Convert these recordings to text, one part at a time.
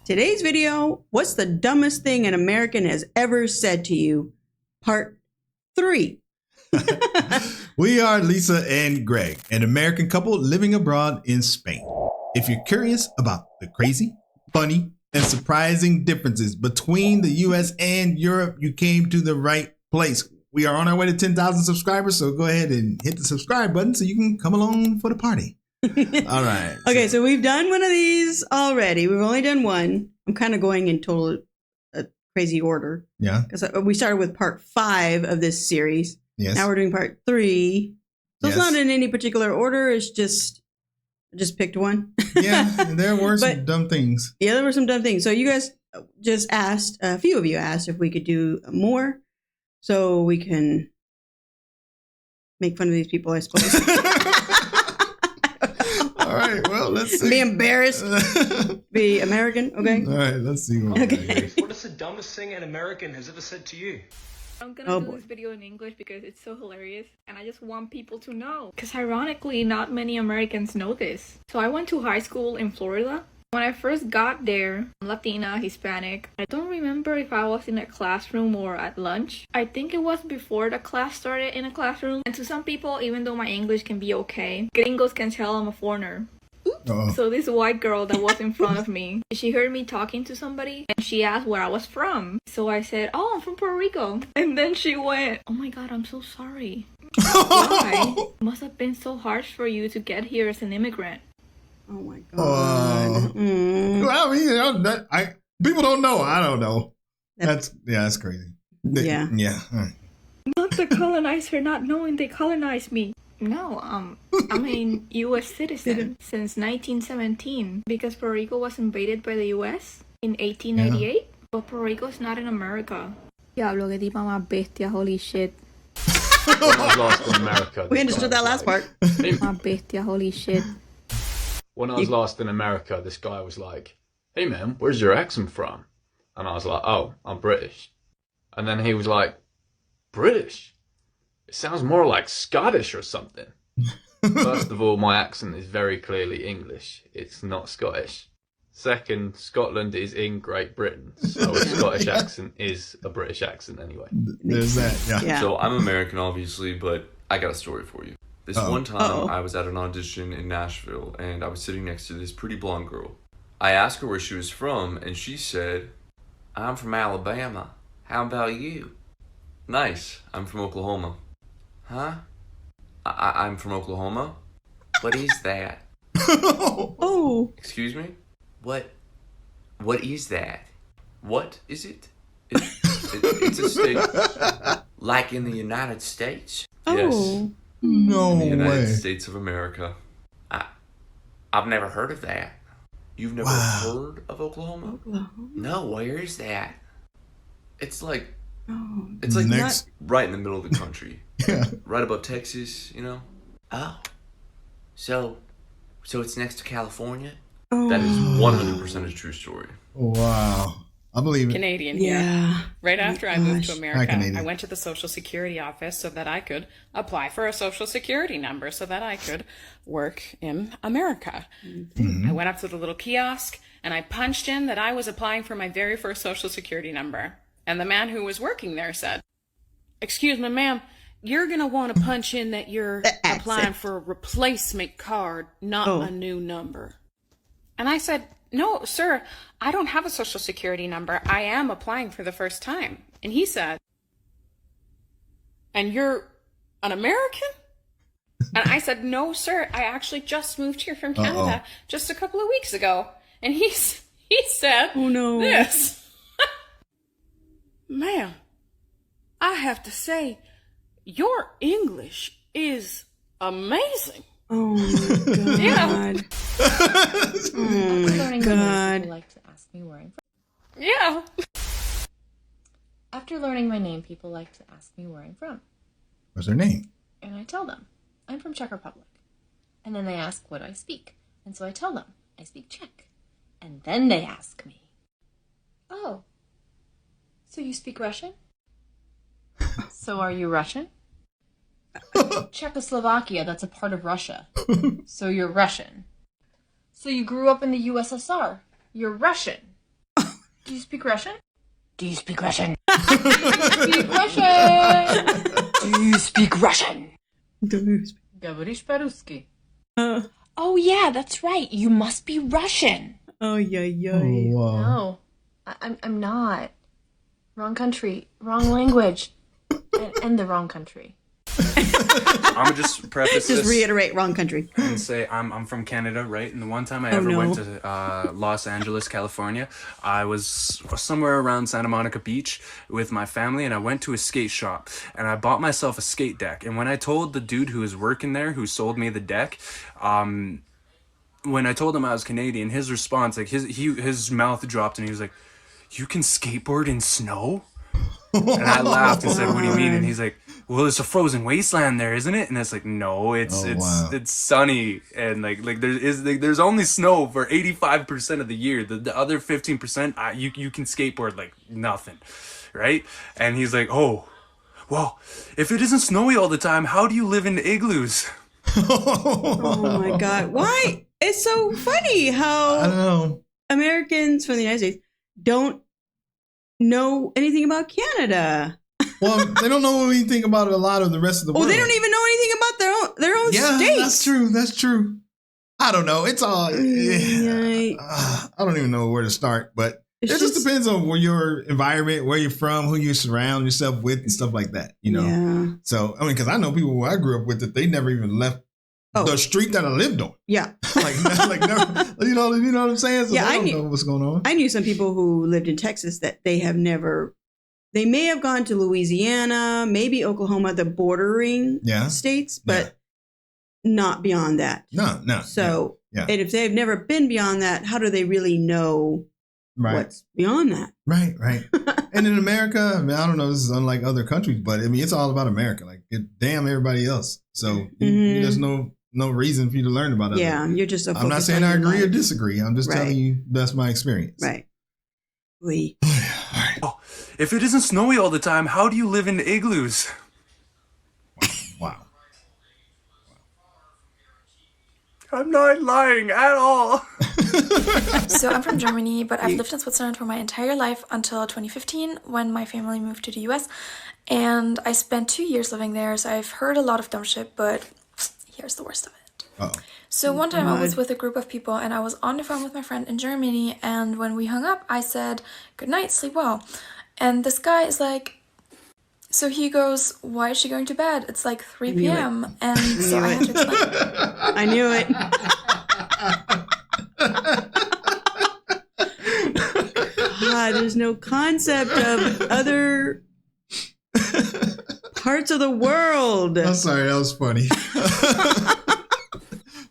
Today's video, what's the dumbest thing an American has ever said to you? Part 3. We are Lisa and Greg, an American couple living abroad in Spain. If you're curious about the crazy, funny, and surprising differences between the US and Europe, you came to the right place. We are on our way to 10,000 subscribers, so go ahead and hit the subscribe button so you can come along for the party. All right. Okay, so we've done one of these already. We've only done one. I'm kind of going in total crazy order. Yeah. Because we started with part 5 of this series. Yes. Now we're doing part 3. So Yes. it's not in any particular order. It's just picked one. Yeah, there were some dumb things. Yeah, there were some dumb things. So you guys just asked, a few of you asked if we could do more so we can make fun of these people, I suppose. All right, well, let's see. Be embarrassed. Be American, okay? All right, let's see. Okay. What is the dumbest thing an American has ever said to you? I'm gonna do this video in English because it's so hilarious and I just want people to know. Because ironically, not many Americans know this. So I went to high school in Florida. When I first got there, I'm Latina, Hispanic. I don't remember if I was in a classroom or at lunch. I think it was before the class started in a classroom. And to some people, even though my English can be okay, gringos can tell I'm a foreigner. Uh-oh. So this white girl that was in front of me, she heard me talking to somebody and she asked where I was from. So I said, oh, I'm from Puerto Rico. And then she went, oh my God, I'm so sorry. Why? It must have been so harsh for you to get here as an immigrant. Oh my God. Well, I mean, people don't know. I don't know. That's crazy. Yeah. Yeah. All right. Not the colonizer not knowing they colonized me. No, I'm an U.S. citizen since 1917 because Puerto Rico was invaded by the U.S. in 1898. Yeah. But Puerto Rico is not in America. Diablo, que tipa más bestia, holy shit. When I was last in America. We understood that last part. Más bestia, holy shit. When I was last in America, this guy was like, hey man, where's your accent from? And I was like, oh, I'm British. And then he was like, British? It sounds more like Scottish or something. First of all, my accent is very clearly English. It's not Scottish. Second, Scotland is in Great Britain, so a Scottish accent is a British accent anyway. There's that, yeah. So I'm American, obviously, but I got a story for you. This one time, I was at an audition in Nashville, and I was sitting next to this pretty blonde girl. I asked her where she was from, and she said, I'm from Alabama. How about you? Nice. I'm from Oklahoma. Huh? I'm from Oklahoma? What is that? Oh. Excuse me? What is that? What is it? It's a state. Like in the United States? Oh. Yes. No In the United way. States of America. I've never heard of that. You've never heard of Oklahoma? Oklahoma. No, where is that? It's like Next. right in the middle of the country. Yeah. Right above Texas, you know? Oh. So it's next to California? Oh. That is 100% a true story. Wow. I believe it. Canadian Yeah. here. Right after I moved to Gosh. America, Canadian. I went to the Social Security office so that I could apply for a Social Security number so that I could work in America. I went up to the little kiosk and I punched in that I was applying for my very first Social Security number. And the man who was working there said, excuse me, ma'am, you're going to want to punch in that you're applying for a replacement card, not a new number. And I said, no, sir, I don't have a Social Security number. I am applying for the first time. And he said, and you're an American? And I said, no, sir, I actually just moved here from Canada just a couple of weeks ago. And he said, Oh, no. this. Ma'am, I have to say, your English is amazing. Oh, my God. Yeah. Oh, my God. People like to ask me where I'm from. Yeah. After learning my name, people like to ask me where I'm from. What's her name? And I tell them, I'm from Czech Republic. And then they ask what I speak. And so I tell them, I speak Czech. And then they ask me, oh, so you speak Russian? So are you Russian? Czechoslovakia, that's a part of Russia. So you're Russian. So you grew up in the USSR. You're Russian. Do you speak Russian? Do you speak Russian? Speak Russian! Do you speak Russian? Говоришь по-русски. Oh, yeah, that's right. You must be Russian. Oh, yeah. Oh, wow. No, I'm not. Wrong country, wrong language, and the wrong country. I'm gonna just preface Just this reiterate, wrong country. and say I'm from Canada, right? And the one time I ever went to Los Angeles, California, I was somewhere around Santa Monica Beach with my family, and I went to a skate shop, and I bought myself a skate deck. And when I told the dude who was working there, who sold me the deck, when I told him I was Canadian, his response, like his mouth dropped, and he was like, "You can skateboard in snow?" And I laughed and said, "What do you mean?" And he's like, "Well, it's a frozen wasteland there, isn't it?" And it's like, "No, it's sunny, and like there's only snow for 85% of the year. The other 15%, you can skateboard like nothing, right?" And he's like, "Oh, well, if it isn't snowy all the time, how do you live in igloos?" Oh my God. Why? It's so funny how I don't know. Americans from the United States don't know anything about Canada. Well, they don't know anything about a lot of the rest of the world. Well, they don't even know anything about their own state. That's true. I don't know. It's all. I don't even know where to start, but it just depends on where your environment, where you're from, who you surround yourself with, and stuff like that. You know. Yeah. So I mean, because I know people who I grew up with that they never even left the street that I lived on. Yeah. like never. You know what I'm saying? So yeah, I don't know what's going on. I knew some people who lived in Texas that they have never. They may have gone to Louisiana, maybe Oklahoma, the bordering states, but not beyond that. No. So, and if they've never been beyond that, how do they really know what's beyond that? Right. And in America, I mean, I don't know, this is unlike other countries, but I mean, it's all about America. Like, damn everybody else. So there's no reason for you to learn about it. Yeah, you're just I'm not saying I agree or disagree. I'm just telling you that's my experience. Right. Oh, if it isn't snowy all the time, how do you live in igloos? Wow. I'm not lying at all. So I'm from Germany, but I've lived in Switzerland for my entire life until 2015 when my family moved to the US. And I spent 2 years living there, so I've heard a lot of dumb shit, but here's the worst of it. Uh-oh. So one time I was with a group of people and I was on the phone with my friend in Germany, and when we hung up, I said, "Good night, sleep well." And this guy is like, so he goes, "Why is she going to bed? It's like 3 p.m. And so I had to explain. I knew it. God, there's no concept of other parts of the world. I'm sorry, that was funny.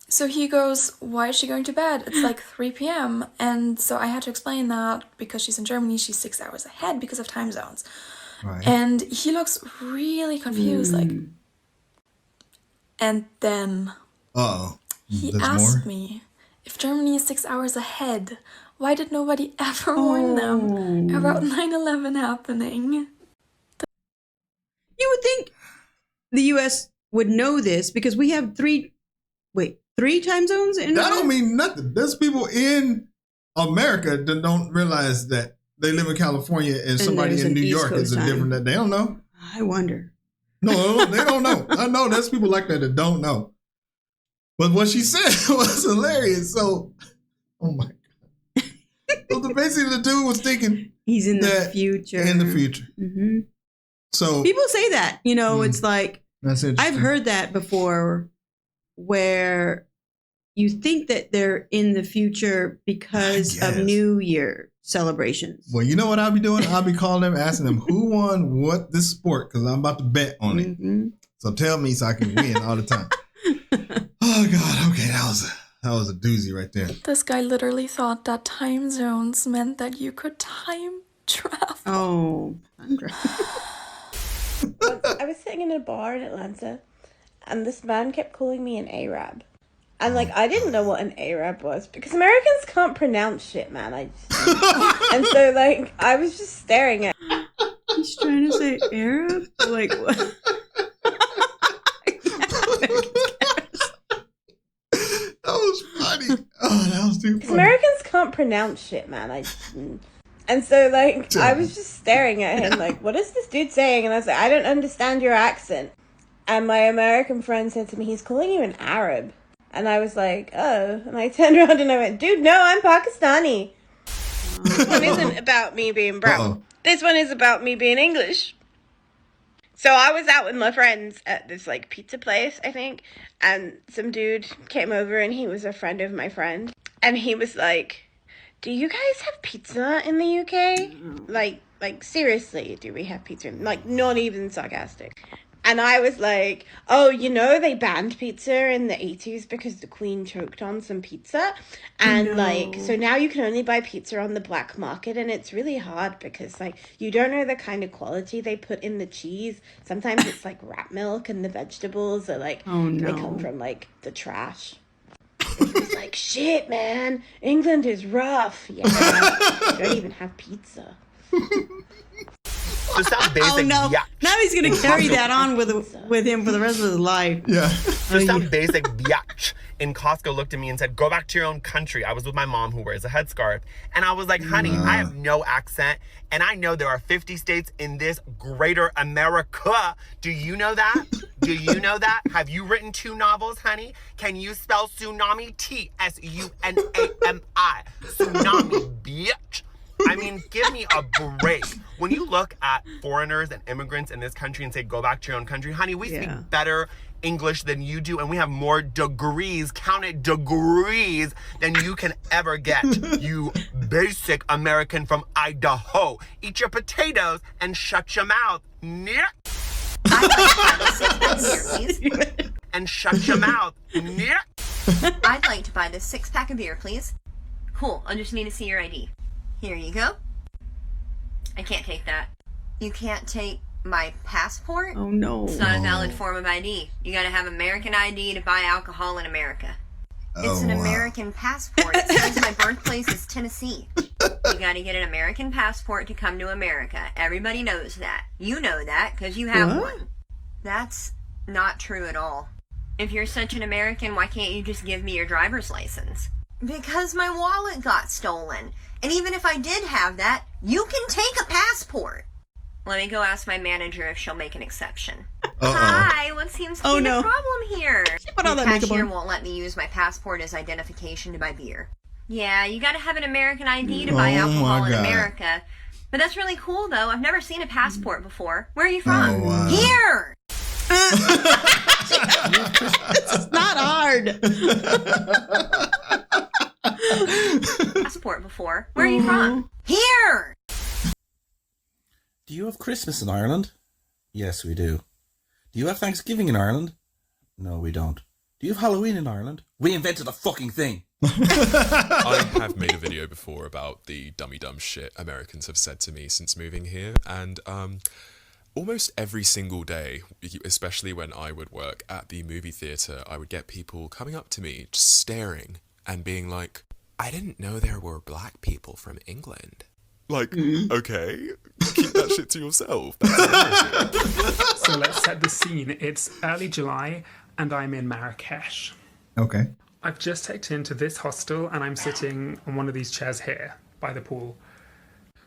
So he goes, "Why is she going to bed? It's like 3 p.m. And so I had to explain that because she's in Germany, she's 6 hours ahead because of time zones. Right. And he looks really confused, like. And then he asked me if Germany is 6 hours ahead, why did nobody ever warn them about 9/11 happening? You would think the U.S. would know this because we have three time zones? That don't mean nothing. There's people in America that don't realize that they live in California and somebody in New York is a different that they don't know. I wonder. No, they don't know. I know there's people like that don't know. But what she said was hilarious. So, oh my God. So basically the dude was thinking he's in the future. In the future. Mm-hmm. So people say that, it's like, I've heard that before, where you think that they're in the future because of New Year celebrations. Well, you know what I'll be doing? I'll be calling them, asking them who won this sport, because I'm about to bet on it. Mm-hmm. So tell me so I can win all the time. Oh God, okay, that was a doozy right there. This guy literally thought that time zones meant that you could time travel. Oh, Sandra. I was sitting in a bar in Atlanta, and this man kept calling me an Arab. And, I didn't know what an Arab was, because Americans can't pronounce shit, man. And so, I was just staring at He's trying to say Arab? Like, what? That was funny. Oh, that was too funny. Americans can't pronounce shit, man. And so, like, I was just staring at him, like, what is this dude saying? And I was like, I don't understand your accent. And my American friend said to me, he's calling you an Arab. And I was like, oh. And I turned around and I went, dude, no, I'm Pakistani. This one isn't about me being brown. Uh-oh. This one is about me being English. So I was out with my friends at this, like, pizza place, I think. And some dude came over and he was a friend of my friend. And he was like, do you guys have pizza in the UK? Like seriously, do we have pizza? Like, not even sarcastic. And I was like, oh, you know, they banned pizza in the 80s because the Queen choked on some pizza. And, like, so now you can only buy pizza on the black market. And it's really hard because, like, you don't know the kind of quality they put in the cheese. Sometimes it's, like, rat milk and the vegetables are, like, they come from, like, the trash. It's like, shit, man, England is rough. Yeah, you don't even have pizza. So some basic now he's gonna carry that on with him for the rest of his life. Yeah. So some basic biatch in Costco looked at me and said, go back to your own country. I was with my mom who wears a headscarf. And I was like, honey, I have no accent. And I know there are 50 states in this greater America. Do you know that? Do you know that? Have you written 2 novels, honey? Can you spell tsunami? T-S-U-N-A-M-I. Tsunami, bitch. I mean, give me a break. When you look at foreigners and immigrants in this country and say, go back to your own country, honey, we speak better English than you do, and we have more degrees, counted degrees, than you can ever get, you basic American from Idaho. Eat your potatoes and shut your mouth. And shut your mouth. I'd like to buy this 6-pack of beer, please. Cool, I just need to see your ID. Here you go. I can't take that. You can't take my passport? Oh no. It's not a valid form of ID. You gotta have American ID to buy alcohol in America. It's an American passport. It says my birthplace is Tennessee. You gotta get an American passport to come to America. Everybody knows that. You know that because you have one. That's not true at all. If you're such an American, why can't you just give me your driver's license? Because my wallet got stolen. And even if I did have that, you can take a passport. Let me go ask my manager if she'll make an exception. Hi, what seems to be the problem here? The cashier won't let me use my passport as identification to buy beer. Yeah, you gotta have an American ID to buy alcohol in America. But that's really cool, though. I've never seen a passport before. Where are you from? Here! This is not hard. Passport before. Where are you from? Here! Do you have Christmas in Ireland? Yes, we do. Do you have Thanksgiving in Ireland? No, we don't. Do you have Halloween in Ireland? We invented a fucking thing. I have made a video before about the dummy dumb shit Americans have said to me since moving here, and almost every single day, especially when I would work at the movie theatre, I would get people coming up to me, just staring and being like, I didn't know there were black people from England. Like, okay, keep that shit to yourself. So let's set the scene. It's early July and I'm in Marrakesh. Okay. I've just checked into this hostel and I'm sitting on one of these chairs here by the pool.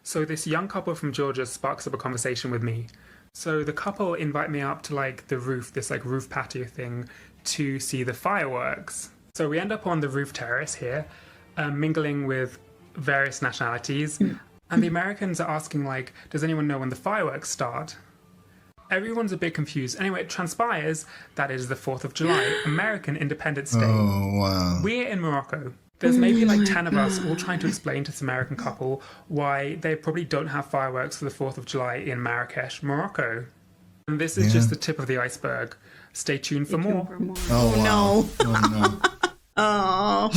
So this young couple from Georgia sparks up a conversation with me. So the couple invite me up to like the roof, this like roof patio thing to see the fireworks. So we end up on the roof terrace here, mingling with various nationalities. And the Americans are asking, like, does anyone know when the fireworks start? Everyone's a bit confused. Anyway, it transpires that it is the 4th of July, American Independence Day. Oh, wow. We're in Morocco. There's maybe like 10 of us all trying to explain to this American couple why they probably don't have fireworks for the 4th of July in Marrakesh, Morocco. And this is just the tip of the iceberg. Stay tuned for more. Oh, wow. No. Oh, no.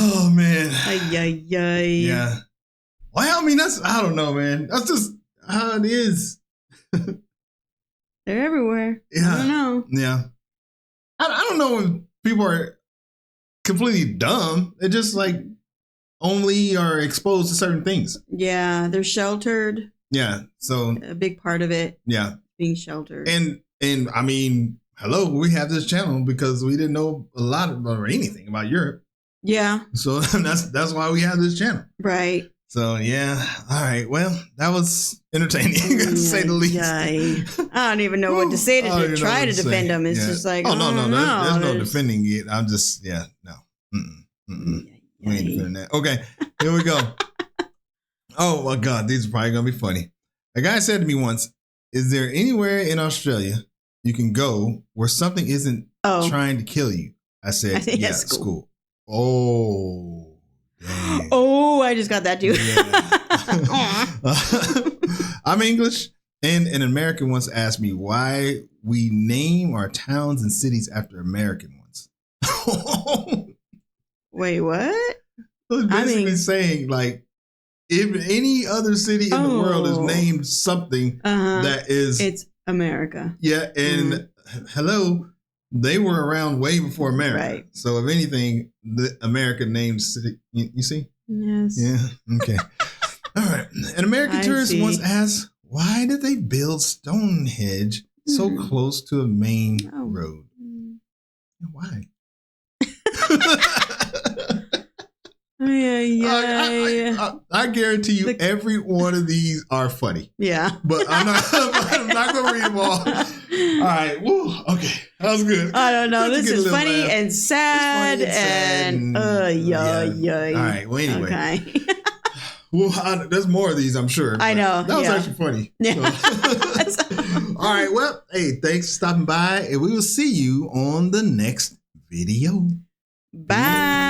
Oh man. Ay, ay, ay. Yeah. Well, I mean, I don't know, man. That's just how it is. They're everywhere. Yeah. I don't know. Yeah. I don't know when people are completely dumb. They just like only are exposed to certain things. Yeah. They're sheltered. Yeah. So a big part of it. Yeah. Being sheltered. And I mean, hello, we have this channel because we didn't know a lot or anything about Europe. Yeah. So that's why we have this channel. Right. So yeah, all right. Well, that was entertaining to say the least. I don't even know what to say to try to defend them. It's just like, oh no, there's no defending it. I'm just no. We ain't defending that. Okay, here we go. Oh my God, these are probably gonna be funny. A guy said to me once, "Is there anywhere in Australia you can go where something isn't trying to kill you?" I said, "Yeah, school." Oh. Dang. Oh, I just got that too. Yeah. I'm English, and an American once asked me why we name our towns and cities after American ones. Wait, what? So basically saying, like, if any other city in the world is named something that is... It's America. Yeah, and hello, they were around way before America. Right. So if anything, the American named city, you see? Yes. Yeah, okay. All right. An American tourist once asked, why did they build Stonehenge so close to a main road? Why? I guarantee you every one of these are funny. Yeah. But I'm not going to read them all. All right. Woo. Okay. That was good. I don't know. This is funny and sad and yeah. All right. Well, anyway. Okay. Well, there's more of these, I'm sure. I know. That was actually funny. Yeah. So. All right. Well, hey, thanks for stopping by, and we will see you on the next video. Bye.